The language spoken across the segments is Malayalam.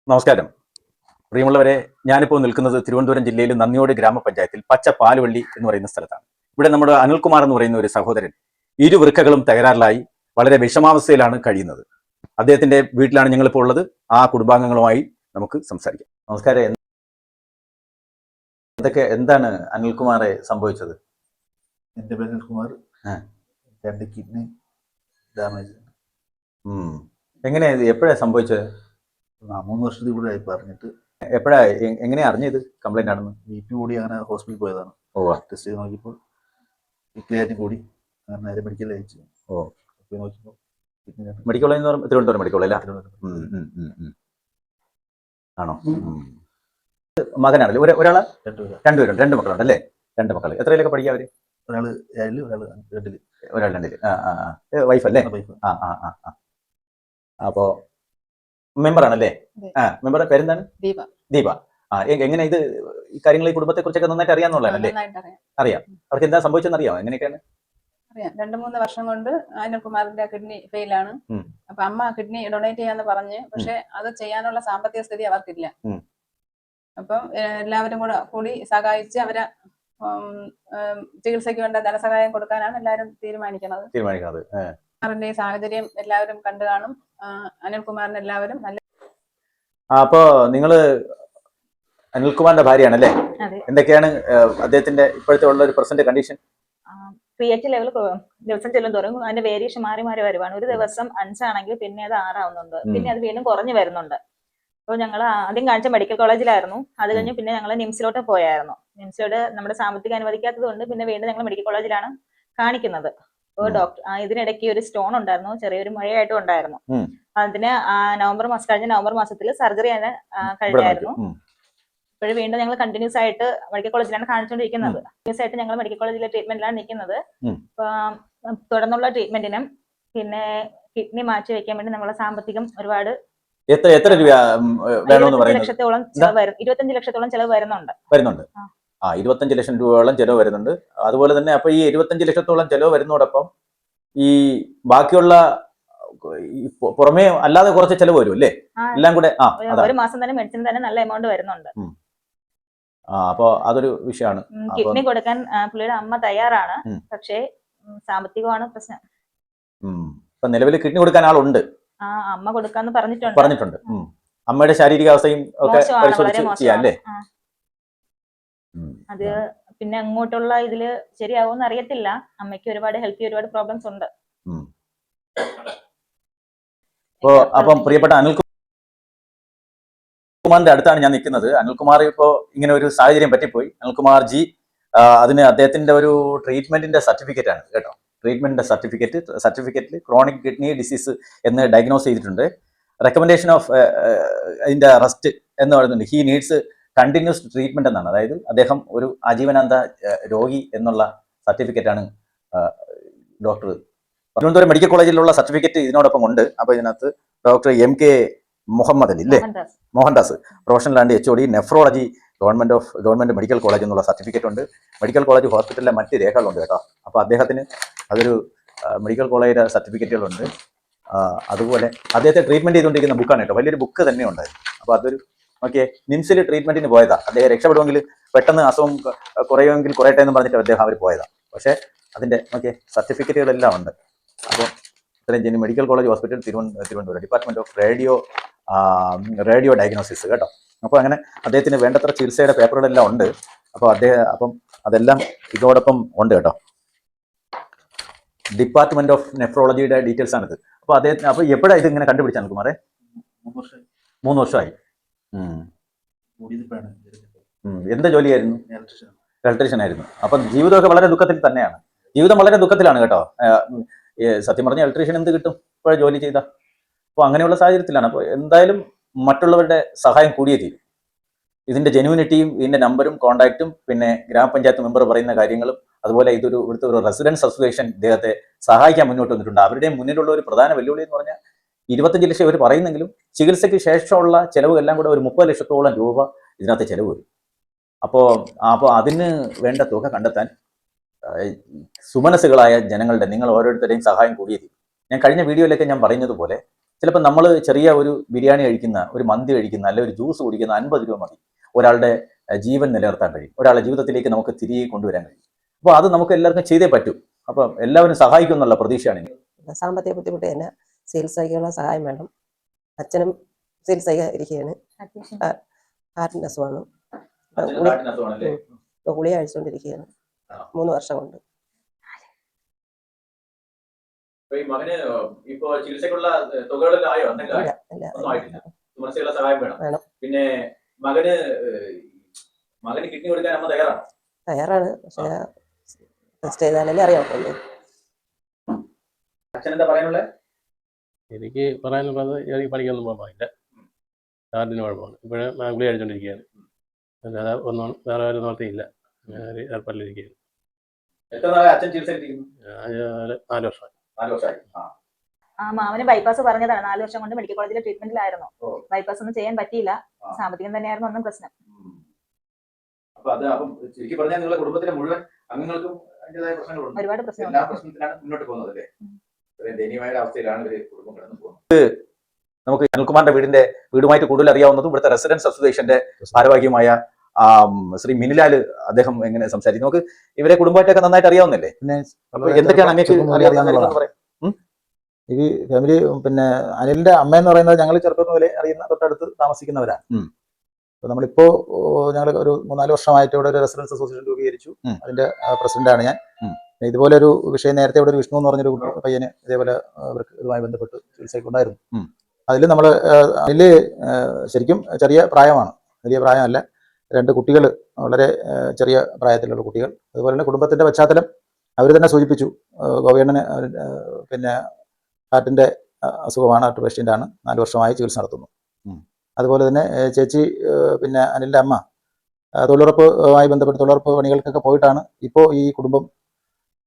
നമസ്കാരം പ്രിയമുള്ളവരെ, ഞാനിപ്പോൾ നിൽക്കുന്നത് തിരുവനന്തപുരം ജില്ലയിൽ നന്ദിയോട് ഗ്രാമപഞ്ചായത്തിൽ പച്ച പാലുവള്ളി എന്ന് പറയുന്ന സ്ഥലത്താണ്. ഇവിടെ നമ്മുടെ അനിൽകുമാർ എന്ന് പറയുന്ന ഒരു സഹോദരൻ ഇരുവൃക്കകളും തകരാറിലായി വളരെ വിഷമാവസ്ഥയിലാണ് കഴിയുന്നത്. അദ്ദേഹത്തിന്റെ വീട്ടിലാണ് ഞങ്ങളിപ്പോൾ ഉള്ളത്. ആ കുടുംബാംഗങ്ങളുമായി നമുക്ക് സംസാരിക്കാം. നമസ്കാരം. എന്താണ് അനിൽകുമാറെ സംഭവിച്ചത്? എൻ്റെ പേര് അനിൽകുമാർ. 2 kidney damage. എങ്ങനെയാ ഇത്? എപ്പോഴാ സംഭവിച്ചത്? 3 വർഷത്തിൽ കൂടെ ആയി പറഞ്ഞിട്ട്. എപ്പോഴാ എങ്ങനെയാ അറിഞ്ഞത് കംപ്ലൈന്റ് ആണെന്ന്? BP കൂടി അങ്ങനെ ഹോസ്പിറ്റലിൽ പോയതാണ്. ടെസ്റ്റ് ചെയ്ത് നോക്കിയപ്പോൾ ക്രിയാറ്റിൻ കൂടി, അങ്ങനെ നേരെ മെഡിക്കലിൽ അയച്ചു. പോയി നോക്കിയപ്പോൾ മെഡിക്കൽ കോളേജ് എന്ന് പറയുമ്പോൾ തിരുവനന്തപുരം മെഡിക്കൽ കോളേജ് ആണോ? മകനാണല്ലേ? ഒരാള്? രണ്ടുപേരുണ്ട്. 2 മക്കളുണ്ട് അല്ലേ? 2 മക്കൾ. എത്രയിലൊക്കെ പഠിക്കുക അവര്? ഒരാൾ 7, ഒരാൾ 2. ഒരാൾ 2. വൈഫ് അല്ലേ? അപ്പോ മെമ്പർ ആണല്ലേ? മെമ്പറുടെ പേരെന്താണ്? ദീപ. എങ്ങനെ ഇത് ഈ കാര്യങ്ങൾ ഈ കുടുംബത്തെ കുറിച്ചൊക്കെ നന്നായിട്ട് അറിയാന്നുള്ളതല്ലേ? അറിയാം. അവർക്ക് എന്താ സംഭവിച്ചെന്ന് അറിയാമോ? എങ്ങനെയൊക്കെയാണ്? അറിയാം. 2-3 വർഷം കൊണ്ട് അനിൽകുമാറിന്റെ കിഡ്നി ഫെയിലാണ്. അപ്പൊ അമ്മ കിഡ്നി ഡൊണേറ്റ് ചെയ്യാന്ന് പറഞ്ഞ്, പക്ഷെ അത് ചെയ്യാനുള്ള സാമ്പത്തിക സ്ഥിതി അവർക്കില്ല. അപ്പം എല്ലാവരും കൂടി സഹായിച്ച് അവരെ ചികിത്സയ്ക്ക് വേണ്ട ധനസഹായം കൊടുക്കാനാണ് എല്ലാവരും തീരുമാനിക്കുന്നത്. ഈ സാഹചര്യം എല്ലാവരും കണ്ടു കാണും. അനിൽകുമാറിന് എല്ലാവരും നല്ല. അപ്പോ നിങ്ങള് അനിൽകുമാറിന്റെ ഭാര്യയാണല്ലേ? എന്തൊക്കെയാണ് അദ്ദേഹത്തിന്റെ ഇപ്പോഴത്തെ ഉള്ള ഒരു പ്രസന്റ് കണ്ടീഷൻ? PH ലെവൽ ദിവസം ചെല്ലുന്തോറും അതിന്റെ വേരിയേഷൻ മാറി മാറി വരുവാണ്. ഒരു ദിവസം 5 ആണെങ്കിൽ പിന്നെ അത് 6 ആവുന്നുണ്ട്, പിന്നെ അത് വീണ്ടും കുറഞ്ഞു വരുന്നുണ്ട്. അപ്പോൾ ഞങ്ങൾ ആദ്യം കാണിച്ച മെഡിക്കൽ കോളേജിലായിരുന്നു. അത് കഴിഞ്ഞ് പിന്നെ ഞങ്ങൾ നിംസിലോട്ട് പോയായിരുന്നു. നിംസിലോട്ട് നമ്മുടെ സാമ്പത്തികം അനുവദിക്കാത്തത് കൊണ്ട് പിന്നെ വീണ്ടും ഞങ്ങൾ മെഡിക്കൽ കോളേജിലാണ് കാണിക്കുന്നത്. അപ്പോൾ ഡോക്ടർ ഇതിനിടയ്ക്ക് ഒരു സ്റ്റോൺ ഉണ്ടായിരുന്നു, ചെറിയൊരു മുഴയായിട്ടും ഉണ്ടായിരുന്നു. അതിന് കഴിഞ്ഞ നവംബർ മാസത്തിൽ സർജറി കഴിഞ്ഞായിരുന്നു. ഇപ്പോഴും വീണ്ടും ഞങ്ങൾ കണ്ടിന്യൂസ് ആയിട്ട് മെഡിക്കൽ കോളേജിലാണ് കാണിച്ചുകൊണ്ടിരിക്കുന്നത്. കണ്ടിന്യൂസ് ആയിട്ട് ഞങ്ങൾ മെഡിക്കൽ കോളേജിലെ ട്രീറ്റ്മെന്റിലാണ് നിൽക്കുന്നത്. തുടർന്നുള്ള ട്രീറ്റ്മെന്റിനും പിന്നെ കിഡ്നി മാറ്റി വെക്കാൻ വേണ്ടി നമ്മളെ സാമ്പത്തികം ഒരുപാട് എത്ര രൂപ വേണമെന്ന് പറയുന്നത്? 25 ലക്ഷത്തോളം ചെലവ് വരുന്നുണ്ട്. 25 ലക്ഷം രൂപയോളം ചെലവ് വരുന്നുണ്ട്. അതുപോലെ തന്നെ അപ്പൊ ഈ 25 ലക്ഷത്തോളം ചെലവ് വരുന്നതോടൊപ്പം ഈ ബാക്കിയുള്ള പുറമേ അല്ലാതെ കുറച്ച് ചെലവ് വരും അല്ലേ? എല്ലാം കൂടെ ഒരു മാസം തന്നെ മെഡിസിൻ തന്നെ നല്ല എമൗണ്ട് വരുന്നുണ്ട്. അപ്പൊ അതൊരു വിഷയമാണ്. കിഡ്നി കൊടുക്കാൻ പുള്ളിയുടെ അമ്മ തയ്യാറാണ്, പക്ഷേ സാമ്പത്തികമാണ് പ്രശ്നം. ഇപ്പൊ നിലവിൽ കിഡ്നി കൊടുക്കാൻ ആളുണ്ട്. അമ്മ കൊടുക്കാന്ന് പറഞ്ഞിട്ടുണ്ട്. അമ്മയുടെ ശാരീരികാവസ്ഥയും ഒക്കെ പരിശോധിച്ച് ചെയ്യാം അല്ലേ? അത് പിന്നെ അങ്ങോട്ടുള്ള ഇതില് ശരിയാവുമെന്ന് അറിയത്തില്ല. അമ്മയ്ക്ക് ഒരുപാട് പ്രോബ്ലംസ് ഉണ്ട്. അപ്പം പ്രിയപ്പെട്ട അനിൽകുമാറിന്റെ അടുത്താണ് ഞാൻ നിൽക്കുന്നത്. അനിൽകുമാർ ഇപ്പോ ഇങ്ങനെ ഒരു സാഹചര്യം പറ്റിപ്പോയി. അനിൽകുമാർ ജി അതിന് അദ്ദേഹത്തിന്റെ ഒരു ട്രീറ്റ്മെന്റിന്റെ സർട്ടിഫിക്കറ്റ് ആണ് കേട്ടോ. ട്രീറ്റ്മെന്റിന്റെ സർട്ടിഫിക്കറ്റിൽ ക്രോണിക് കിഡ്നി ഡിസീസ് എന്ന് ഡയഗ്നോസ് ചെയ്തിട്ടുണ്ട്. റെക്കമെൻഡേഷൻ ഓഫ് അതിന്റെ റെസ്റ്റ് എന്ന് പറയുന്നുണ്ട്. ഹി നീഡ്സ് കണ്ടിന്യൂസ് ട്രീറ്റ്മെന്റ് എന്നാണ്. അതായത് അദ്ദേഹം ഒരു ആജീവനാന്ത രോഗി എന്നുള്ള സർട്ടിഫിക്കറ്റാണ് ഡോക്ടർ തിരുവനന്തപുരം മെഡിക്കൽ കോളേജിലുള്ള സർട്ടിഫിക്കറ്റ് ഇതിനോടൊപ്പം ഉണ്ട്. അപ്പൊ ഇതിനകത്ത് ഡോക്ടർ MK മുഹമ്മദ് അലി ഇല്ലേ, Mohandas, professional and HOD nephrology government medical college എന്നുള്ള സർട്ടിഫിക്കറ്റ് ഉണ്ട്. മെഡിക്കൽ കോളേജ് ഹോസ്പിറ്റലിലെ മറ്റ് രേഖകളുണ്ട് കേട്ടോ. അപ്പൊ അദ്ദേഹത്തിന് അതൊരു മെഡിക്കൽ കോളേജിലെ സർട്ടിഫിക്കറ്റുകളുണ്ട്. അതുപോലെ അദ്ദേഹത്തെ ട്രീറ്റ്മെന്റ് ചെയ്തുകൊണ്ടിരിക്കുന്ന ബുക്കാണ് കേട്ടോ. വലിയൊരു ബുക്ക് തന്നെയുണ്ട്. അപ്പൊ അതൊരു നിംസിൽ ട്രീറ്റ്മെന്റിന് പോയതാ. അദ്ദേഹം രക്ഷപ്പെടുമെങ്കിൽ പെട്ടെന്ന് അസുഖം കുറയുമെങ്കിൽ കുറയട്ടെ എന്ന് പറഞ്ഞിട്ട് അദ്ദേഹം അവർ പോയതാ. പക്ഷെ അതിന്റെ സർട്ടിഫിക്കറ്റുകളെല്ലാം ഉണ്ട്. അപ്പോൾ ഇത്രയും medical college hospital Thiruvananthapuram department of radio diagnosis കേട്ടോ. അപ്പോൾ അങ്ങനെ അദ്ദേഹത്തിന് വേണ്ടത്ര ചികിത്സയുടെ പേപ്പറുകളെല്ലാം ഉണ്ട്. അപ്പം അതെല്ലാം ഇതോടൊപ്പം ഉണ്ട് കേട്ടോ. ഡിപ്പാർട്ട്മെന്റ് ഓഫ് നെഫ്രോളജിയുടെ ഡീറ്റെയിൽസ് ആണിത്. അപ്പൊ എപ്പോഴാണ് ഇത് ഇങ്ങനെ കണ്ടുപിടിച്ചാൽ കുമാറെ? 3 വർഷമായി. എന്ത് ജോലിയായിരുന്നു? ഇലക്ട്രീഷ്യൻ ആയിരുന്നു. അപ്പൊ ജീവിതമൊക്കെ വളരെ ദുഃഖത്തിൽ തന്നെയാണ്. ജീവിതം വളരെ ദുഃഖത്തിലാണ് കേട്ടോ. സത്യം പറഞ്ഞ ഇലക്ട്രീഷ്യൻ എന്ത് കിട്ടും ഇപ്പോൾ ജോലി ചെയ്ത? അപ്പോൾ അങ്ങനെയുള്ള സാഹചര്യത്തിലാണ്. അപ്പോൾ എന്തായാലും മറ്റുള്ളവരുടെ സഹായം കൂടിയേ തീരും. ഇതിന്റെ ജെന്യൂനിറ്റിയും ഇതിന്റെ നമ്പറും കോൺടാക്റ്റും പിന്നെ ഗ്രാമപഞ്ചായത്ത് മെമ്പർ പറയുന്ന കാര്യങ്ങളും അതുപോലെ ഇവിടുത്തെ ഒരു റെസിഡൻസ് അസോസിയേഷൻ ഇദ്ദേഹത്തെ സഹായിക്കാൻ മുന്നോട്ട് വന്നിട്ടുണ്ട്. അവരുടെ മുന്നിലുള്ള ഒരു പ്രധാന വെല്ലുവിളി എന്ന് പറഞ്ഞാൽ 25 ലക്ഷം ഇവർ പറയുന്നെങ്കിലും ചികിത്സയ്ക്ക് ശേഷമുള്ള ചെലവ് എല്ലാം കൂടെ ഒരു 30 ലക്ഷത്തോളം രൂപ ഇതിനകത്ത് ചെലവ് വരും. അപ്പോൾ അതിന് വേണ്ട തുക കണ്ടെത്താൻ സുമനസ്സുകളായ ജനങ്ങളുടെ നിങ്ങൾ ഓരോരുത്തരുടെയും സഹായം കൂടിയത്. ഞാൻ കഴിഞ്ഞ വീഡിയോയിലൊക്കെ ഞാൻ പറഞ്ഞതുപോലെ ചിലപ്പോൾ നമ്മൾ ചെറിയ ഒരു ബിരിയാണി കഴിക്കുന്ന, ഒരു മന്തി കഴിക്കുന്ന, അല്ലെങ്കിൽ ഒരു ജ്യൂസ് കുടിക്കുന്ന 50 രൂപ മതി ഒരാളുടെ ജീവൻ നിലനിർത്താൻ കഴിയും, ഒരാളുടെ ജീവിതത്തിലേക്ക് നമുക്ക് തിരികെ കൊണ്ടുവരാൻ കഴിയും. അപ്പോൾ അത് നമുക്ക് എല്ലാവർക്കും ചെയ്തേ പറ്റൂ. അപ്പം എല്ലാവരും സഹായിക്കും എന്നുള്ള പ്രതീക്ഷയാണ് എനിക്ക്. സാമ്പത്തിക ബുദ്ധിമുട്ട് തന്നെ ചികിത്സയ്ക്കുള്ള സഹായം വേണം. അച്ഛനും ചികിത്സയ്ക്ക് ഇരിക്കുകയാണ്, ഹാർട്ടിൻ്റെ അസുഖമാണ്. ഇപ്പോൾ ഗുളിക കഴിച്ചുകൊണ്ടിരിക്കുകയാണ് 3 വർഷം കൊണ്ട്. ഈ മകന് ഇപ്പോ ചികിത്സക്കുള്ള തുകകളിൽ ആയോ? ചികിത്സയുള്ള സഹായം വേണം. പിന്നെ മകന് കിഡ്നി കൊടുക്കാൻ അമ്മ തയ്യാറാണ്, പക്ഷേ ടെസ്റ്റ് ചെയ്താലല്ലേ അറിയാവുള്ളൂ. അച്ഛനെന്താ പറയാനുള്ളത്? എനിക്ക് പറയാനുള്ളത് എനിക്ക് പഠിക്കാനൊന്നും പോകാൻ പാടില്ല, ഹാർട്ടിന് കുഴപ്പമാണ്. ഇപ്പോഴേ ഗുളിക കഴിച്ചുകൊണ്ടിരിക്കുകയാണ്, അല്ലാതെ ഒന്നും വേറെ ഒരു നിവർത്തിയില്ല. അങ്ങനെ ഒരു ഏർപ്പാടിലിരിക്കുകയാണ്. എത്ര നാളെ അച്ഛൻ ചികിത്സയിലിരിക്കുന്നു? 4 വർഷമായി. 4 വർഷമായി. മാമന് ബൈപ്പാസ് പറഞ്ഞതാണ്, 4 വർഷം കൊണ്ട് മെഡിക്കൽ കോളേജിലെ ട്രീറ്റ്മെന്റിലായിരുന്നു. ബൈപ്പാസ് ഒന്നും ചെയ്യാൻ പറ്റിയില്ല, സാമ്പത്തികം തന്നെയായിരുന്നു ഒന്നും പ്രശ്നം. അപ്പം ശരിക്കും പറഞ്ഞാൽ നിങ്ങളുടെ കുടുംബത്തിലെ മുഴുവൻ അംഗങ്ങൾക്കും അതിൻ്റെതായ പ്രശ്നങ്ങളുണ്ട്, ഒരുപാട് പ്രശ്നം. എല്ലാ പ്രശ്നത്തിലാണ് മുന്നോട്ട് പോകുന്നത് അല്ലേ? ദയനീയമായ അവസ്ഥയിലാണ് ഇവര് കുടുംബം കടന്നു പോകുന്നത്. നമുക്ക് അനിൽകുമാറിന്റെ വീടുമായിട്ട് കൂടുതൽ അറിയാവുന്നതും ഇവിടുത്തെ റെസിഡൻസ് അസോസിയേഷന്റെ ഭാരവാഹിയുമായ ശ്രീ മിനിലാൽ, അദ്ദേഹം എങ്ങനെ സംസാരിക്കും? നമുക്ക് ഇവരെ കുടുംബമായിട്ടൊക്കെ നന്നായിട്ട് അറിയാവുന്നല്ലേ? പിന്നെ അപ്പൊ എന്തൊക്കെയാണ് അങ്ങേക്ക് അറിയാവുന്നതാണ്? ഈ ഫാമിലി പിന്നെ അനിലിന്റെ അമ്മ എന്ന് പറയുന്നത് ഞങ്ങൾ ചെറുപ്പം മുതലേ അറിയുന്ന തൊട്ടടുത്ത് താമസിക്കുന്നവരാണ്. അപ്പൊ നമ്മളിപ്പോ ഞങ്ങൾ ഒരു 3-4 വർഷമായിട്ട് ഇവിടെ ഒരു റെസിഡൻസ് അസോസിയേഷൻ രൂപീകരിച്ചു. അതിന്റെ പ്രസിഡന്റാണ് ഞാൻ. ഇതുപോലെ ഒരു വിഷയം നേരത്തെ ഇവിടെ ഒരു വിഷ്ണു എന്ന് പറഞ്ഞൊരു പയ്യന് ഇതേപോലെ അവർക്ക് ഇതുമായി ബന്ധപ്പെട്ട് ചികിത്സയ്ക്കുണ്ടായിരുന്നു. അതിൽ നമ്മൾ അതിൽ ശരിക്കും ചെറിയ പ്രായമാണ്, വലിയ പ്രായമല്ല. 2 കുട്ടികൾ, വളരെ ചെറിയ പ്രായത്തിലുള്ള കുട്ടികൾ. അതുപോലെ തന്നെ കുടുംബത്തിന്റെ പശ്ചാത്തലം അവർ തന്നെ സൂചിപ്പിച്ചു. ഗോവിയണ്ണന് പിന്നെ ഹാർട്ടിന്റെ അസുഖമാണ്, ഹാർട്ട് പേഷ്യൻ്റാണ്, 4 വർഷമായി ചികിത്സ നടത്തുന്നു. അതുപോലെ തന്നെ ചേച്ചി പിന്നെ അനിലിന്റെ അമ്മ തൊഴിലുറപ്പുമായി ബന്ധപ്പെട്ട് തൊഴിലുറപ്പ് പണികൾക്കൊക്കെ പോയിട്ടാണ് ഇപ്പോൾ ഈ കുടുംബം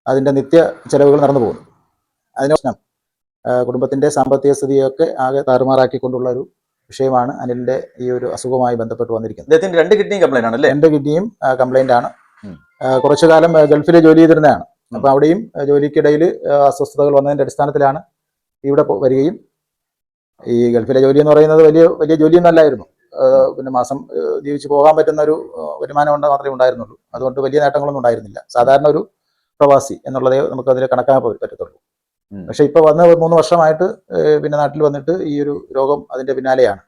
അതിന്റെ നിത്യ ചെലവുകൾ നടന്നു പോകുന്നത്. അതിന് പ്രശ്നം കുടുംബത്തിന്റെ സാമ്പത്തിക സ്ഥിതിയൊക്കെ ആകെ താറുമാറാക്കിക്കൊണ്ടുള്ള ഒരു വിഷയമാണ് അനിലിന്റെ ഈ ഒരു അസുഖവുമായി ബന്ധപ്പെട്ട് വന്നിരിക്കുന്നത്. അദ്ദേഹത്തിന് 2 കിഡ്നിയും കംപ്ലൈന്റ് ആണ് അല്ലേ? 2 കിഡ്നിയും കംപ്ലൈന്റ് ആണ്. കുറച്ചു കാലം ഗൾഫിൽ ജോലി ചെയ്തിരുന്നതാണ്. അപ്പൊ അവിടെയും ജോലിക്കിടയിൽ അസ്വസ്ഥതകൾ വന്നതിന്റെ അടിസ്ഥാനത്തിലാണ് ഇവിടെ വരികയും, ഈ ഗൾഫിലെ ജോലി എന്ന് പറയുന്നത് വലിയ ജോലിയൊന്നും അല്ലായിരുന്നു. പിന്നെ മാസം ജീവിച്ച് പോകാൻ പറ്റുന്ന ഒരു വരുമാനം കൊണ്ട് മാത്രമേ ഉണ്ടായിരുന്നുള്ളൂ. അതുകൊണ്ട് വലിയ നേട്ടങ്ങളൊന്നും ഉണ്ടായിരുന്നില്ല. സാധാരണ ഒരു പ്രവാസി എന്നുള്ളതേ നമുക്ക് അതിൽ കണക്കാക്കാൻ പറ്റത്തുള്ളൂ. പക്ഷെ ഇപ്പൊ വന്ന് 3 വർഷമായിട്ട് പിന്നെ നാട്ടിൽ വന്നിട്ട് ഈ ഒരു രോഗം അതിന്റെ പിന്നാലെയാണ്.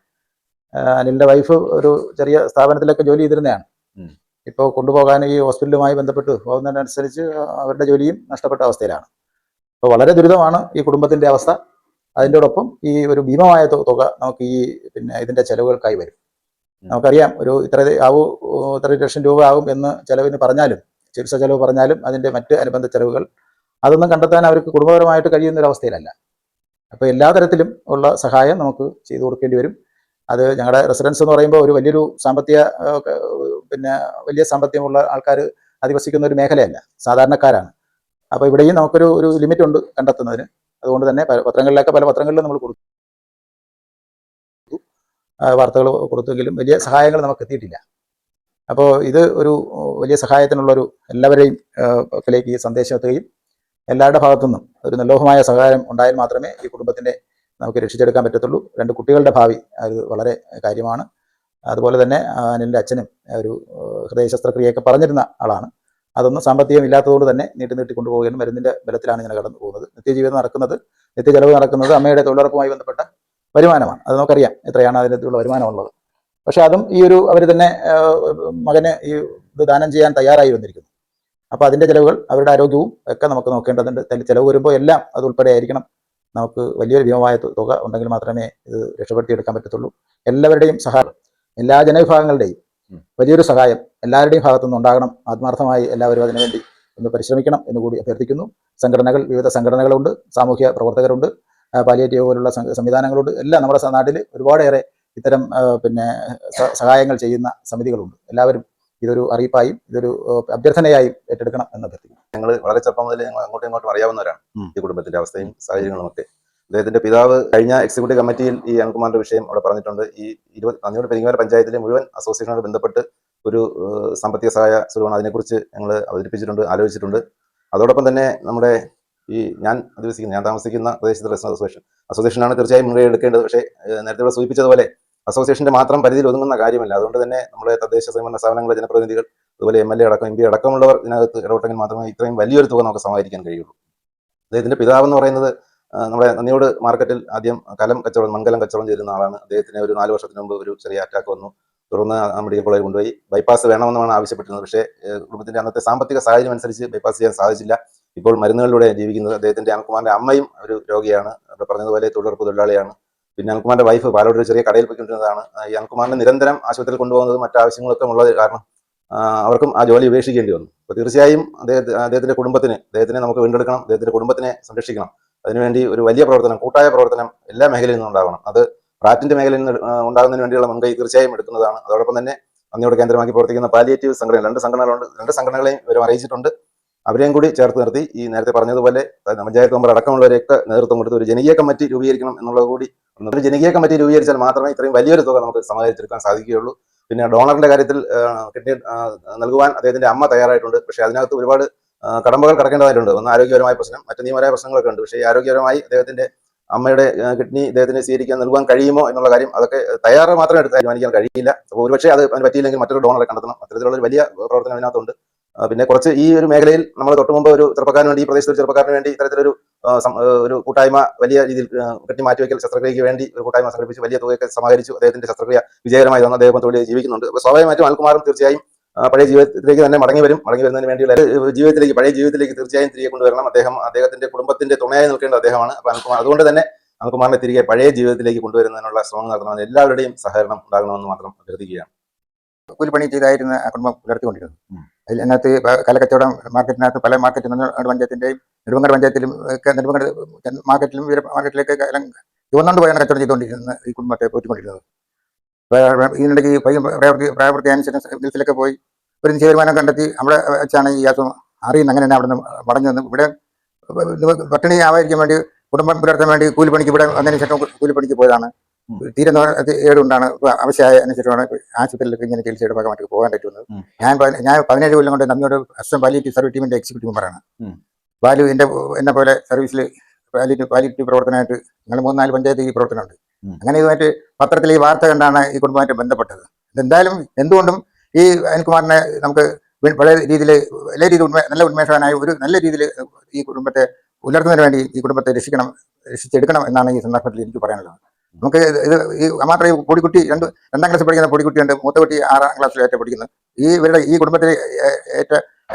അനിലിന്റെ വൈഫ് ഒരു ചെറിയ സ്ഥാപനത്തിലൊക്കെ ജോലി ചെയ്തിരുന്നതാണ്. ഇപ്പോൾ കൊണ്ടുപോകാൻ ഈ ഹോസ്പിറ്റലുമായി ബന്ധപ്പെട്ട് പോകുന്നതിനനുസരിച്ച് അവരുടെ ജോലിയും നഷ്ടപ്പെട്ട അവസ്ഥയിലാണ്. അപ്പോൾ വളരെ ദുരിതമാണ് ഈ കുടുംബത്തിന്റെ അവസ്ഥ. അതിൻ്റെയോടൊപ്പം ഈ ഒരു ഭീമമായ തുക നമുക്ക് ഈ പിന്നെ ഇതിന്റെ ചെലവുകൾക്കായി വരും. നമുക്കറിയാം, ഇത്ര ലക്ഷം രൂപ ആകും എന്ന് ചെലവിന് പറഞ്ഞാലും, ചികിത്സ ചെലവ് പറഞ്ഞാലും അതിന്റെ മറ്റ് അനുബന്ധ ചെലവുകൾ അതൊന്നും കണ്ടെത്താൻ അവർക്ക് കുടുംബപരമായിട്ട് കഴിയുന്ന ഒരു അവസ്ഥയിലല്ല. അപ്പോൾ എല്ലാ തരത്തിലും ഉള്ള സഹായം നമുക്ക് ചെയ്തു കൊടുക്കേണ്ടി വരും. അത് ഞങ്ങളുടെ റെസിഡൻസ് എന്ന് പറയുമ്പോൾ ഒരു വലിയൊരു വലിയ സാമ്പത്തികമുള്ള ആൾക്കാർ അധിവസിക്കുന്ന ഒരു മേഖലയല്ല, സാധാരണക്കാരാണ്. അപ്പോൾ ഇവിടെയും നമുക്കൊരു ലിമിറ്റ് ഉണ്ട് കണ്ടെത്തുന്നതിന്. അതുകൊണ്ട് തന്നെ പല പത്രങ്ങളിലും നമ്മൾ കൊടുത്തു, വാർത്തകൾ കൊടുത്തെങ്കിലും വലിയ സഹായങ്ങൾ നമുക്ക് എത്തിയിട്ടില്ല. അപ്പോൾ ഇത് ഒരു വലിയ സഹായത്തിനുള്ളൊരു എല്ലാവരെയും പക്കലേക്ക് ഈ സന്ദേശം എത്തുകയും എല്ലാവരുടെ ഭാഗത്തുനിന്നും ഒരു നിർലോഭമായ സഹായം ഉണ്ടായാൽ മാത്രമേ ഈ കുടുംബത്തിനെ നമുക്ക് രക്ഷിച്ചെടുക്കാൻ പറ്റത്തുള്ളൂ. 2 കുട്ടികളുടെ ഭാവി അത് വളരെ കാര്യമാണ്. അതുപോലെ തന്നെ അനിലിൻ്റെ അച്ഛനും ഒരു ഹൃദയ ശസ്ത്രക്രിയയൊക്കെ പറഞ്ഞിരുന്ന ആളാണ്. അതൊന്നും സാമ്പത്തികം ഇല്ലാത്തതുകൊണ്ട് തന്നെ നീട്ടി കൊണ്ടുപോകുകയും മരുന്നിന്റെ ബലത്തിലാണ് ഇങ്ങനെ കടന്നു പോകുന്നത്. നിത്യ ചെലവ് നടക്കുന്നത് അമ്മയുടെ തൊഴിലുറപ്പുമായി ബന്ധപ്പെട്ട വരുമാനമാണ്. അത് നമുക്കറിയാം എത്രയാണ് അതിനുള്ള വരുമാനമുള്ളത്. പക്ഷെ അതും ഈ ഒരു അവർ തന്നെ മകന് ഇത് ദാനം ചെയ്യാൻ തയ്യാറായി വന്നിരിക്കുന്നു. അപ്പോൾ അതിന്റെ ചെലവുകൾ, അവരുടെ ആരോഗ്യവും ഒക്കെ നമുക്ക് നോക്കേണ്ടതുണ്ട്. ചെലവ് വരുമ്പോൾ എല്ലാം അത് ഉൾപ്പെടെ ആയിരിക്കണം. നമുക്ക് വലിയൊരു ഭീമമായ തുക ഉണ്ടെങ്കിൽ മാത്രമേ ഇത് രക്ഷപ്പെടുത്തിയെടുക്കാൻ പറ്റത്തുള്ളൂ. എല്ലാവരുടെയും സഹായം, എല്ലാ ജനവിഭാഗങ്ങളുടെയും വലിയൊരു സഹായം എല്ലാവരുടെയും ഭാഗത്തുനിന്ന് ഉണ്ടാകണം. ആത്മാർത്ഥമായി എല്ലാവരും അതിനുവേണ്ടി ഒന്ന് പരിശ്രമിക്കണം എന്നുകൂടി അഭ്യർത്ഥിക്കുന്നു. വിവിധ സംഘടനകളുണ്ട്, സാമൂഹ്യ പ്രവർത്തകരുണ്ട്, പാലിയേറ്റീവ് പോലുള്ള സംവിധാനങ്ങളുണ്ട്. എല്ലാം നമ്മുടെ നാട്ടിൽ ഒരുപാടേറെ ഇത്തരം സഹായങ്ങൾ ചെയ്യുന്ന സമിതികളുണ്ട്. എല്ലാവരും ഇതൊരു അറിയിപ്പായും ഇതൊരു അഭ്യർത്ഥനയായും ഏറ്റെടുക്കണം എന്ന് അഭ്യർത്ഥിക്കുന്നു. ഞങ്ങൾ വളരെ ചെറുപ്പം മുതൽ ഞങ്ങൾ അങ്ങോട്ടും ഇങ്ങോട്ടും അറിയാവുന്നവരാണ് ഈ കുടുംബത്തിന്റെ അവസ്ഥയും സാഹചര്യങ്ങളും ഒക്കെ. അദ്ദേഹത്തിന്റെ പിതാവ് കഴിഞ്ഞ എക്സിക്യൂട്ടീവ് കമ്മിറ്റിയിൽ ഈ അനിൽകുമാറിന്റെ വിഷയം അവിടെ പറഞ്ഞിട്ടുണ്ട്. ഈ നന്ദിയോട് പെരിങ്ങമല പഞ്ചായത്തിലെ മുഴുവൻ അസോസിയേഷനോട് ബന്ധപ്പെട്ട് ഒരു സാമ്പത്തിക സഹായ സ്വരൂപമാണ്. അതിനെക്കുറിച്ച് ഞങ്ങൾ അവതരിപ്പിച്ചിട്ടുണ്ട്, ആലോചിച്ചിട്ടുണ്ട്. അതോടൊപ്പം തന്നെ നമ്മുടെ ഞാൻ താമസിക്കുന്ന പ്രദേശത്തെ റെസിഡൻസ് അസോസിയേഷനാണ് തീർച്ചയായും മുൻകൈ എടുക്കേണ്ടത്. പക്ഷേ നേരത്തെ ഇവിടെ സൂചിപ്പിച്ചതുപോലെ അസോസിയേഷന്റെ മാത്രം പരിധിയിൽ ഒതുങ്ങുന്ന കാര്യമല്ല. അതുകൊണ്ട് തന്നെ നമ്മുടെ തദ്ദേശ സ്വയംഭരണ സ്ഥാപനങ്ങളിലെ ജനപ്രതിനിധികൾ, അതുപോലെ MLA അടക്കം MP അടക്കമുള്ളവർ ഇതിനകത്ത് ഇടപെട്ടെങ്കിൽ മാത്രമേ ഇത്രയും വലിയൊരു തുക നമുക്ക് സമാഹരിക്കാൻ കഴിയുള്ളൂ. അദ്ദേഹത്തിന്റെ പിതാവെന്ന് പറയുന്നത് നമ്മുടെ നന്ദിയോട് മാർക്കറ്റിൽ ആദ്യം മൺകലം കച്ചവടം ചെയ്യുന്ന ആളാണ്. അദ്ദേഹത്തിന് ഒരു 4 വർഷത്തിന് മുമ്പ് ഒരു ചെറിയ അറ്റാക്ക് വന്നു. തുടർന്ന് മെഡിക്കൽ കോളേജിൽ കൊണ്ടുപോയി ബൈപ്പാസ് വേണമെന്നാണ് ആവശ്യപ്പെട്ടിരുന്നത്. പക്ഷേ കുടുംബത്തിന്റെ അന്നത്തെ സാമ്പത്തിക സാഹചര്യം അനുസരിച്ച് ബൈപ്പാസ് ചെയ്യാൻ സാധിച്ചില്ല. ഇപ്പോൾ മരുന്നുകളിലൂടെ ജീവിക്കുന്നത്. അദ്ദേഹത്തിന്റെ അനിൽകുമാറിന്റെ അമ്മയും ഒരു രോഗിയാണ്. അവിടെ പറഞ്ഞതുപോലെ തൊഴിലുറപ്പ് തൊഴിലാളിയാണ്. പിന്നെ അനിൽകുമാറിന്റെ വൈഫ് പാലോട് ഒരു ചെറിയ കടയിൽ പോയിക്കൊണ്ടിരുന്നതാണ്. ഈ അനിൽകുമാറിനെ നിരന്തരം ആശുപത്രിയിൽ കൊണ്ടുപോകുന്നത് മറ്റാവശ്യങ്ങളൊക്കെ ഉള്ളത് കാരണം അവർക്കും ആ ജോലി ഉപേക്ഷിക്കേണ്ടി വന്നു. അപ്പോൾ തീർച്ചയായും അദ്ദേഹത്തിന്റെ കുടുംബത്തിനെ നമുക്ക് വീണ്ടെടുക്കണം. അദ്ദേഹത്തിന്റെ കുടുംബത്തിനെ സംരക്ഷിക്കണം. അതിനുവേണ്ടി ഒരു വലിയ പ്രവർത്തനം, കൂട്ടായ പ്രവർത്തനം എല്ലാ മേഖലയിൽ നിന്നും ഉണ്ടാവണം. അത് പ്രാറ്റിന്റെ മേഖലയിൽ നിന്ന് ഉണ്ടാകുന്നതിന് വേണ്ടിയുള്ള മുൻകൈ തീർച്ചയായും എടുക്കുന്നതാണ്. അതോടൊപ്പം തന്നെ നന്ദിയോട് കേന്ദ്രമാക്കി പ്രവർത്തിക്കുന്ന പാലിയേറ്റീവ് സംഘടന 2 സംഘടനകളുണ്ട്. 2 സംഘടനകളെയും ഇവരും അറിയിച്ചിട്ടുണ്ട്. അവരെയും കൂടി ചേർത്ത് നിർത്തി ഈ നേരത്തെ പറഞ്ഞതുപോലെ പഞ്ചായത്ത് മെമ്പർ അടക്കമുള്ളവരെയൊക്കെ നേതൃത്വം കൊടുത്ത് ഒരു ജനകീയ കമ്മിറ്റി രൂപീകരിക്കണം എന്നുള്ളത് കൂടി. ഒരു ജനകീയ കമ്മിറ്റി രൂപീകരിച്ചാൽ മാത്രമേ ഇത്രയും വലിയൊരു തുക നമുക്ക് സമാഹരിച്ചെടുക്കാൻ സാധിക്കുകയുള്ളൂ. പിന്നെ ഡോണറിന്റെ കാര്യത്തിൽ കിഡ്നി നൽകുവാൻ അദ്ദേഹത്തിന്റെ അമ്മ തയ്യാറായിട്ടുണ്ട്. പക്ഷേ അതിനകത്ത് ഒരുപാട് കടമ്പകൾ കടക്കേണ്ടതായിട്ടുണ്ട്. ഒന്ന് ആരോഗ്യപരമായ പ്രശ്നം, മറ്റു നിയമപരമായ പ്രശ്നങ്ങളൊക്കെ ഉണ്ട്. പക്ഷേ ഈ ആരോഗ്യപരമായി അദ്ദേഹത്തിന്റെ അമ്മയുടെ കിഡ്നി ഇദ്ദേഹത്തിന് സ്വീകരിക്കാൻ നൽകുവാൻ കഴിയുമോ എന്നുള്ള കാര്യം അതൊക്കെ തയ്യാറ് മാത്രം എടുത്ത് തീരുമാനിക്കാൻ കഴിയില്ല. അപ്പോൾ ഒരുപക്ഷെ അത് പറ്റിയില്ലെങ്കിൽ മറ്റൊരു ഡോണറെ കണ്ടെത്തണം. അത്തരത്തിലുള്ള ഒരു വലിയ പ്രവർത്തനം അതിനകത്തുണ്ട്. പിന്നെ കുറച്ച് ഈ ഒരു മേഖലയിൽ നമ്മൾ തൊട്ട് മുമ്പ് ഒരു ചെറുപ്പക്കാരന് വേണ്ടി, ഈ പ്രദേശത്തെ ഒരു ചെറുപ്പക്കാരന് വേണ്ടി ഇത്തരത്തിലൊരു ഒരു കൂട്ടായ്മ വലിയ രീതിയിൽ കിഡ്നി മാറ്റിവെക്കൽ ശസ്ത്രക്രിയയ്ക്ക് വേണ്ടി ഒരു കൂട്ടായ്മ സംഘടിപ്പിച്ച് വലിയ തുകയൊക്കെ സമാഹരിച്ചു. അദ്ദേഹത്തിന്റെ ശസ്ത്രക്രിയ വിജയകരമായി തന്ന അദ്ദേഹം തൊഴിൽ ജീവിക്കുന്നുണ്ട്. അപ്പോൾ സ്വാഭാവികമായിട്ടും അനിൽകുമാറും തീർച്ചയായും പഴയ ജീവിതത്തിലേക്ക് തന്നെ മടങ്ങി വരുന്നതിന് വേണ്ടിയുള്ള പഴയ ജീവിതത്തിലേക്ക് തീർച്ചയായും തിരികെ കൊണ്ടുവരണം. അദ്ദേഹത്തിന്റെ കുടുംബത്തിന്റെ തുണയായി നിൽക്കേണ്ട അദ്ദേഹമാണ്. അപ്പോൾ അനിൽകുമാർ അതുകൊണ്ട് തന്നെ അനിൽകുമാറിനെ തിരികെ പഴയ ജീവിതത്തിലേക്ക് കൊണ്ടുവരുന്നതിനുള്ള ശ്രമം നടത്തണമെന്ന് എല്ലാവരുടെയും സഹകരണം ഉണ്ടാകണമെന്ന് മാത്രം അഭ്യർത്ഥിക്കുകയാണ്. കൂലിപ്പണി ചെയ്തായിരുന്നു ആ കുടുംബം പുലർത്തിക്കൊണ്ടിരുന്നത്. അതിനകത്ത് കലക്കച്ചവടം മാർക്കറ്റിനകത്ത് പല മാർക്കറ്റിൽ പഞ്ചായത്തിന്റെയും നെടുമങ്ങാട് പഞ്ചായത്തിലും ഒക്കെ നെടുമങ്ങാട് മാർക്കറ്റിലും മാർക്കറ്റിലേക്ക് ചുവന്നുകൊണ്ട് പോയാണ് കച്ചവടം ചെയ്തുകൊണ്ടിരുന്നത് ഈ കുടുംബത്തെ പോറ്റിക്കൊണ്ടിരുന്നത്. ഇതിനിടയ്ക്ക് പ്രായപൂർത്തി അനുസരിച്ച് പോയി ഒരു നിശ്ചയ കണ്ടെത്തി അവിടെ വെച്ചാണ് ഈ അസുഖം അറിയുന്നത്. അങ്ങനെ തന്നെ അവിടെ നിന്ന് മടങ്ങി വന്നു. ഇവിടെ പട്ടിണി ആവാതിരിക്കാൻ വേണ്ടി കുടുംബം പുലർത്താൻ വേണ്ടി കൂലിപ്പണിക്ക് ഇവിടെ വന്നതിന് ശേഷം കൂലിപ്പണിക്ക് പോയതാണ്. തീരെ ഏടുകൊണ്ടാണ് ആവശ്യമായ അനുസരിച്ചാണ് ആശുപത്രിയിലേക്ക് ഇങ്ങനെ ചികിത്സയുടെ ഭാഗമായിട്ട് പോകാൻ പറ്റുന്നത്. ഞാൻ 17 കൊല്ലം കൊണ്ട് നമ്മുടെ അസിസ്റ്റന്റ് പാലിയേറ്റീവ് സർവീസ് ടീമിന്റെ എക്സിക്യൂട്ടീവ് മെമ്പറാണ്. ബാലു എന്നെ പോലെ സർവീസിൽ പാലിയേറ്റീവ് പ്രവർത്തനമായിട്ട് ഞങ്ങൾ 3-4 പഞ്ചായത്ത് ഈ പ്രവർത്തനമുണ്ട്. അങ്ങനെ ഇതുമായിട്ട് പത്രത്തിൽ ഈ വാർത്ത കണ്ടാണ് ഈ കുടുംബമായിട്ട് ബന്ധപ്പെട്ടത്. എന്തായാലും എന്തുകൊണ്ടും ഈ അനിൽകുമാറിനെ നമുക്ക് പഴയ രീതിയിൽ എല്ലാ രീതിയിൽ നല്ല ഉന്മേഷവാനായി ഒരു നല്ല രീതിയിൽ ഈ കുടുംബത്തെ പുലർത്തുന്നതിന് വേണ്ടി ഈ കുടുംബത്തെ രക്ഷിച്ചെടുക്കണം എന്നാണ് ഈ സന്ദർഭത്തിൽ എനിക്ക് പറയാനുള്ളത്. നമുക്ക് ഇത് ഈ മാത്രമേ ഈ പൊടിക്കുട്ടി 2ാം ക്ലാസ്സിൽ പഠിക്കുന്ന പൊടിക്കുട്ടിയുണ്ട്. മൂത്ത കുട്ടി 6ാം ക്ലാസ്സിലായിട്ട് പഠിക്കുന്നത്. ഈ കുടുംബത്തിൽ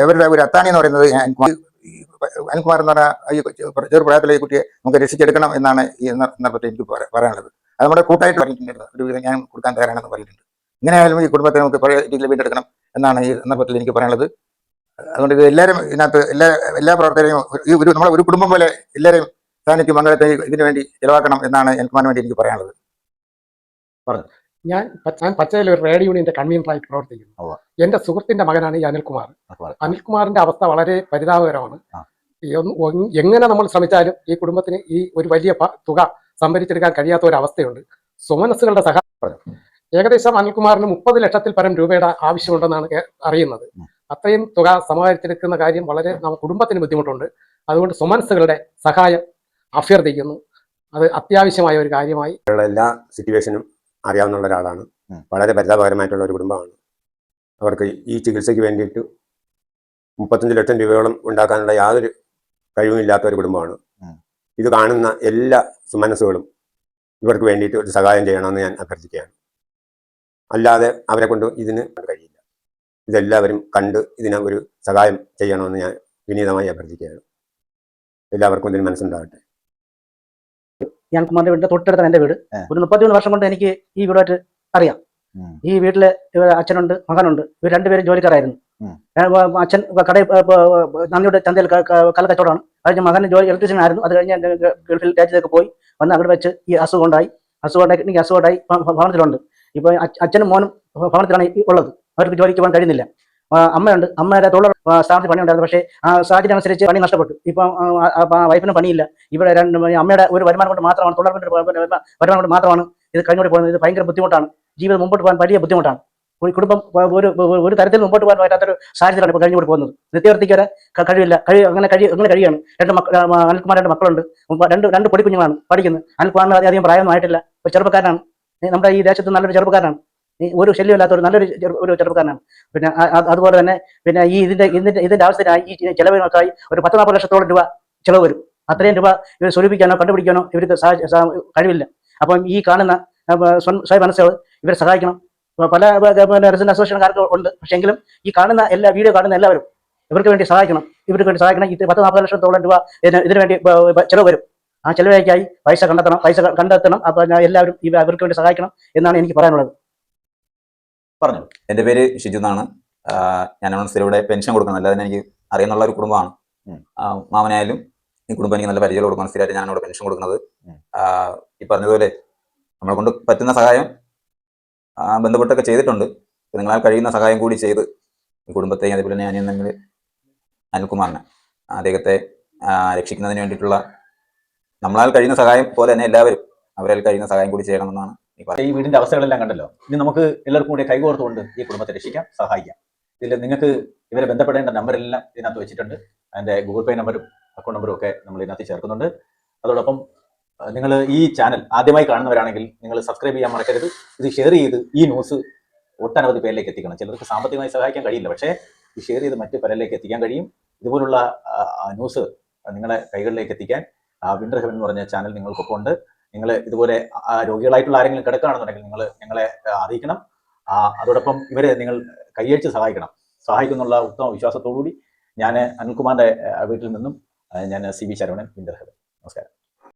ഇവരുടെ ഒരു അത്താണി എന്ന് പറയുന്നത് അനിൽകുമാർ എന്ന് പറഞ്ഞ ചെറുപ്രായത്തിലെ ഈ കുട്ടിയെ നമുക്ക് രക്ഷിച്ചെടുക്കണം എന്നാണ് ഈ സന്ദർഭത്തിൽ എനിക്ക് പറയാനുള്ളത്. അത് നമ്മുടെ കൂട്ടായിട്ട് പറഞ്ഞിട്ടുണ്ട്. ഒരു വിധം ഞാൻ കൊടുക്കാൻ തയ്യാറാണെന്ന് പറഞ്ഞിട്ടുണ്ട്. ഇങ്ങനെയായാലും ഈ കുടുംബത്തെ നമുക്ക് പഴയ രീതിയിൽ വീണ്ടെടുക്കണം എന്നാണ് ഈ സന്ദർഭത്തിൽ എനിക്ക് പറയാനുള്ളത്. അതുകൊണ്ട് ഇത് എല്ലാവരും ഇതിനകത്ത് എല്ലാ പ്രവർത്തകരെയും നമ്മളെ ഒരു കുടുംബം പോലെ എല്ലാവരെയും സാന്നിധ്യം പങ്കെടുത്ത് ഇതിനു വേണ്ടി ചെലവാക്കണം എന്നാണ് അനിൽകുമാറിന് വേണ്ടി എനിക്ക് പറയാനുള്ളത്. ഞാൻ പച്ചയിൽ ഒരു ട്രേഡ് യൂണിയന്റെ കൺവീനറായിട്ട് പ്രവർത്തിക്കുന്നു. എന്റെ സുഹൃത്തിന്റെ മകനാണ് ഈ അനിൽകുമാർ. അനിൽകുമാറിന്റെ അവസ്ഥ വളരെ പരിതാപകരമാണ്. എങ്ങനെ നമ്മൾ ശ്രമിച്ചാലും ഈ കുടുംബത്തിന് ഈ ഒരു വലിയ തുക സംഭരിച്ചെടുക്കാൻ കഴിയാത്ത ഒരു അവസ്ഥയുണ്ട്. സുമനസ്സുകളുടെ സഹായം ഏകദേശം അനിൽകുമാറിന് 30 ലക്ഷത്തിൽ പരം രൂപയുടെ ആവശ്യമുണ്ടെന്നാണ് അറിയുന്നത്. അത്രയും തുക സമാഹരിച്ചെടുക്കുന്ന കാര്യം വളരെ കുടുംബത്തിന് ബുദ്ധിമുട്ടുണ്ട്. അതുകൊണ്ട് സുമനസ്സുകളുടെ സഹായം അഭ്യർത്ഥിക്കുന്നു. അത് അത്യാവശ്യമായ ഒരു കാര്യമായി എല്ലാ സിറ്റുവേഷനും അറിയാവുന്ന ഒരാളാണ്. വളരെ പരിതാപകരമായിട്ടുള്ള ഒരു കുടുംബമാണ്. അവർക്ക് ഈ ചികിത്സയ്ക്ക് വേണ്ടിയിട്ട് 35 ലക്ഷം രൂപയോളം ഉണ്ടാക്കാനുള്ള യാതൊരു കഴിവുമില്ലാത്ത ഒരു കുടുംബമാണ്. ഇത് കാണുന്ന എല്ലാ സുമനസ്സുകളും ഇവർക്ക് വേണ്ടിയിട്ട് ഒരു സഹായം ചെയ്യണമെന്ന് ഞാൻ അഭ്യർത്ഥിക്കുകയാണ്. അല്ലാതെ അവരെ കൊണ്ട് ഇതിന് കഴിയില്ല. ഇതെല്ലാവരും കണ്ട് ഇതിന് ഒരു സഹായം ചെയ്യണമെന്ന് ഞാൻ വിനീതമായി അഭ്യർത്ഥിക്കുകയാണ്. എല്ലാവർക്കും ഇതിന് മനസ്സുണ്ടാകട്ടെ. അനിൽകുമാറിന്റെ വീടിന്റെ തൊട്ടടുത്താണ് എന്റെ വീട്. ഒരു 33 വർഷം കൊണ്ട് എനിക്ക് ഈ വീടുമായിട്ട് അറിയാം. ഈ വീട്ടില് അച്ഛനുണ്ട്, മകനുണ്ട്. ഇവർ രണ്ടുപേരും ജോലിക്കാരായിരുന്നു. അച്ഛൻ കടയിൽ നന്ദിയുടെ ചന്തയിൽ കള്ളക്കച്ചവടമാണ്. കഴിഞ്ഞ മകന് ഇലക്ട്രീഷ്യൻ ആയിരുന്നു. അത് കഴിഞ്ഞ് ഗൾഫിൽ രാജ്യത്തേക്ക് പോയി വന്ന് അവിടെ വെച്ച് ഈ അസുഖമുണ്ടായി. എനിക്ക് അസുഖമുണ്ടായി ഭവനത്തിലുണ്ട്. ഇപ്പൊ അച്ഛനും മോനും ഭവനത്തിലാണ് ഉള്ളത്. അവർക്ക് ജോലിക്ക് പോകാൻ കഴിയുന്നില്ല. അമ്മയുണ്ട്. അമ്മയുടെ തൊഴിൽ സ്ഥാപനത്തിൽ പണിയുണ്ടായിരുന്നു. പക്ഷേ ആ സാഹചര്യം അനുസരിച്ച് പണി നഷ്ടപ്പെട്ടു. ഇപ്പം വൈഫിനും പണിയില്ല. ഇവിടെ അമ്മയുടെ ഒരു വരുമാനം കൊണ്ട് മാത്രമാണ്, തൊഴിലുറപ്പിന്റെ വരുമാനം കൊണ്ട് മാത്രമാണ് ഇത് കഴിഞ്ഞോട്ട് പോകുന്നത്. ഇത് ഭയങ്കര ബുദ്ധിമുട്ടാണ്. ജീവിതം മുമ്പോട്ട് പോകാൻ വലിയ ബുദ്ധിമുട്ടാണ്. ഒരു കുടുംബം ഒരു തരത്തിൽ മുമ്പോട്ട് പോകാൻ പറ്റാത്തൊരു സാഹചര്യമാണ് ഇപ്പോൾ കഴിഞ്ഞുകൊണ്ട് പോകുന്നത്. നിത്യവൃത്തിക്ക് വരെ കഴിവില്ല, അങ്ങനെ കഴിയുകയാണ്. അനിൽകുമാറിന്റെ മക്കളുണ്ട്, രണ്ട് പൊടിക്കുഞ്ഞുങ്ങളാണ് പഠിക്കുന്നത്. അനിൽകുമാറിന് അധികം പ്രായമൊന്നും ആയിട്ടില്ല, ഒരു ചെറുപ്പക്കാരനാണ്. നമ്മുടെ ഈ ദേശത്ത് നല്ലൊരു ചെറുപ്പക്കാരനാണ്, ഒരു ശല്യമില്ലാത്ത ഒരു നല്ലൊരു ചെറുപ്പക്കാരനാണ്. പിന്നെ അതുപോലെ തന്നെ പിന്നെ ഈ ഇതിന്റെ ആവശ്യത്തിനായി ഈ ചെലവിനൊക്കെയായി ഒരു 10-40 ലക്ഷത്തോളം രൂപ ചെലവ് വരും. അത്രയും രൂപ ഇവർ സ്വരൂപിക്കാനോ കണ്ടുപിടിക്കാനോ ഇവർക്ക് കഴിവില്ല. അപ്പം ഈ കാണുന്ന സ്വയം മനസ്സുകൾ ഇവരെ സഹായിക്കണം. പല റെസിഡന്റ് അസോസിയേഷൻകാർക്ക് ഉണ്ട്, പക്ഷേ എങ്കിലും ഈ കാണുന്ന വീഡിയോ കാണുന്ന എല്ലാവരും ഇവർക്ക് വേണ്ടി സഹായിക്കണം. ഈ 10-40 ലക്ഷത്തോളം രൂപ ഇതിനു വേണ്ടി ചെലവ് വരും. ആ ചെലവിലേക്കായി പൈസ കണ്ടെത്തണം. അപ്പൊ എല്ലാവരും ഇവർക്ക് വേണ്ടി സഹായിക്കണം എന്നാണ് എനിക്ക് പറയാനുള്ളത്. പറഞ്ഞു. എൻ്റെ പേര് ഷിജു എന്നാണ്. ഞാനാണ് സ്ഥിരയുടെ പെൻഷൻ കൊടുക്കുന്നത്. അല്ലാതെ എനിക്ക് അറിയുന്നുള്ള ഒരു കുടുംബമാണ്. മാമനായാലും ഈ കുടുംബം എനിക്ക് നല്ല പരിചയം കൊടുക്കണം. സ്ഥിരമായിട്ട് ഞാനിവിടെ പെൻഷൻ കൊടുക്കുന്നത്. ഈ പറഞ്ഞതുപോലെ നമ്മളെ കൊണ്ട് പറ്റുന്ന സഹായം ബന്ധപ്പെട്ടൊക്കെ ചെയ്തിട്ടുണ്ട്. നിങ്ങളാൽ കഴിയുന്ന സഹായം കൂടി ചെയ്ത് ഈ കുടുംബത്തെ, അതേപോലെ തന്നെ അനിയന്നെങ്കിൽ അനിൽകുമാറിനെ, അദ്ദേഹത്തെ രക്ഷിക്കുന്നതിന് വേണ്ടിയിട്ടുള്ള നമ്മളാൽ കഴിയുന്ന സഹായം പോലെ തന്നെ എല്ലാവരും അവരാൽ കഴിയുന്ന സഹായം കൂടി ചെയ്യണമെന്നാണ് ഈ വീടിന്റെ അവസ്ഥകളെല്ലാം കണ്ടല്ലോ. ഇനി നമുക്ക് എല്ലാവർക്കും കൂടി കൈകോർത്തുകൊണ്ട് ഈ കുടുംബത്തെ രക്ഷിക്കാം, സഹായിക്കാം. ഇതിൽ നിങ്ങൾക്ക് ഇവരെ ബന്ധപ്പെടേണ്ട നമ്പറെല്ലാം ഇതിനകത്ത് വെച്ചിട്ടുണ്ട്. അതിന്റെ ഗൂഗിൾ പേ നമ്പറും അക്കൗണ്ട് നമ്പറും ഒക്കെ നമ്മൾ ഇതിനകത്ത് ചേർക്കുന്നുണ്ട്. അതോടൊപ്പം നിങ്ങൾ ഈ ചാനൽ ആദ്യമായി കാണുന്നവരാണെങ്കിൽ നിങ്ങൾ സബ്സ്ക്രൈബ് ചെയ്യാൻ മറക്കരുത്. ഇത് ഷെയർ ചെയ്ത് ഈ ന്യൂസ് ഒട്ടനവധി പേരിലേക്ക് എത്തിക്കണം. ചിലർക്ക് സാമ്പത്തികമായി സഹായിക്കാൻ കഴിയില്ല, പക്ഷേ ഈ ഷെയർ ചെയ്ത് മറ്റു പലരിലേക്ക് എത്തിക്കാൻ കഴിയും. ഇതുപോലുള്ള ന്യൂസ് നിങ്ങളെ കൈകളിലേക്ക് എത്തിക്കാൻ വിൻഡർ ഹെവൻ എന്ന് പറഞ്ഞ ചാനൽ നിങ്ങൾക്കൊപ്പം ഉണ്ട്. നിങ്ങൾ ഇതുപോലെ രോഗികളായിട്ടുള്ള ആരെങ്കിലും കിടക്കുകയാണെന്നുണ്ടെങ്കിൽ നിങ്ങൾ ഞങ്ങളെ അറിയിക്കണം. അതോടൊപ്പം ഇവരെ നിങ്ങൾ കൈയടിച്ച് സഹായിക്കണം. സഹായിക്കുന്നുള്ള ഉത്തമ വിശ്വാസത്തോടുകൂടി ഞാൻ അനിൽകുമാറിന്റെ വീട്ടിൽ നിന്നും ഞാൻ CB ശരവണൻ, വിൻഡർ ഹെവൻ. നമസ്കാരം.